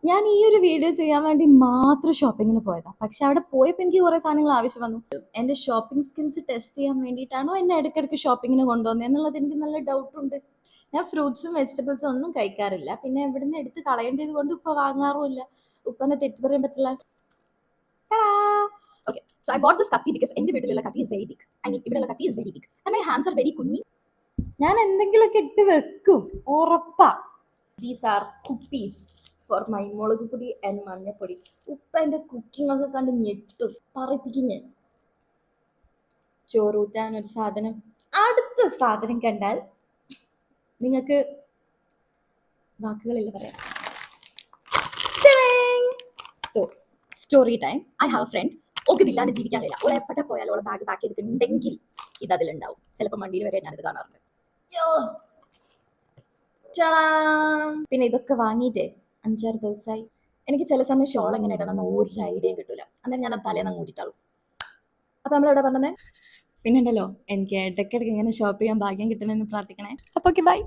ഞാൻ ഈ ഒരു വീഡിയോ ചെയ്യാൻ വേണ്ടി മാത്രം ഷോപ്പിങ്ങിന് പോയതാണ്. പക്ഷെ അവിടെ പോയപ്പോൾ എനിക്ക് കുറേ സാധനങ്ങൾ ആവശ്യം വന്നു. എൻ്റെ ഷോപ്പിംഗ് സ്കിൽസ് ടെസ്റ്റ് ചെയ്യാൻ വേണ്ടിയിട്ടാണോ എന്നെ ഇടയ്ക്കിടയ്ക്ക് ഷോപ്പിങ്ങിന് കൊണ്ടുവന്നത് എന്നുള്ളത് എനിക്ക് നല്ല ഡൗട്ടുണ്ട്. ഞാൻ ഫ്രൂട്ട്സും വെജിറ്റബിൾസും ഒന്നും കഴിക്കാറില്ല. പിന്നെ ഇവിടുന്ന് എടുത്ത് കളയേണ്ടത് കൊണ്ട് ഉപ്പ വാങ്ങാറുമില്ല. ഉപ്പനെ തെറ്റ് പറയാൻ പറ്റില്ല. Okay, so I bought this കത്തി ബിക്കോസ് എൻ്റെ വീട്ടിലുള്ള കത്തി is very big. I mean ഇവിടെയുള്ള കത്തി is very big and my hands are very കുഞ്ഞി. ഞാൻ എന്തെങ്കിലുമൊക്കെ ഇട്ട് വെക്കും, ഉറപ്പാ. ദീസ് ആർ കുപ്പീസ് ഫോർ മൈ മുളക് പൊടി ആൻഡ് മഞ്ഞപ്പൊടി. ഉപ്പ എൻ്റെ കുക്കിംഗ് ഒക്കെ കണ്ട് ഞെട്ടും, പറയിപ്പിക്കും ഞാൻ. ചോറൂറ്റാനൊരു സാധനം, അടുത്ത സാധനം കണ്ടാൽ നിങ്ങൾക്ക് വാക്കുകളില്ല പറയാം. So story time. I have a friend. Okay, ഇതില്ലാണ്ട് ജീവിക്കാൻ കഴിയില്ല. ഓളെ എപ്പോഴെ പോയാലും ഓളെ ബാഗ് പാക്ക് ചെയ്തിട്ടുണ്ടെങ്കിൽ ഇത് അതിലുണ്ടാവും. ചിലപ്പോൾ വണ്ടിയിൽ വരെ ഞാനിത് കാണാറുണ്ട്. പിന്നെ ഇതൊക്കെ വാങ്ങിയിട്ട് 5-6 ദിവസമായി. എനിക്ക് ചില സമയം ഷോൾ എങ്ങനെ ഇടണം എന്ന് ഒരു ഐഡിയയും കിട്ടൂല. അന്നേരം ഞാൻ തലേന്ന് കൂട്ടിട്ടാളും. അപ്പൊ നമ്മളെവിടെ പറഞ്ഞത്? പിന്നെ ഉണ്ടല്ലോ, എനിക്ക് ഇടയ്ക്കിടയ്ക്ക് ഇങ്ങനെ ഷോപ്പ് ചെയ്യാൻ ഭാഗ്യം കിട്ടണമെന്ന് പ്രാർത്ഥിക്കണേ. അപ്പൊ ഓക്കെ, ബൈ.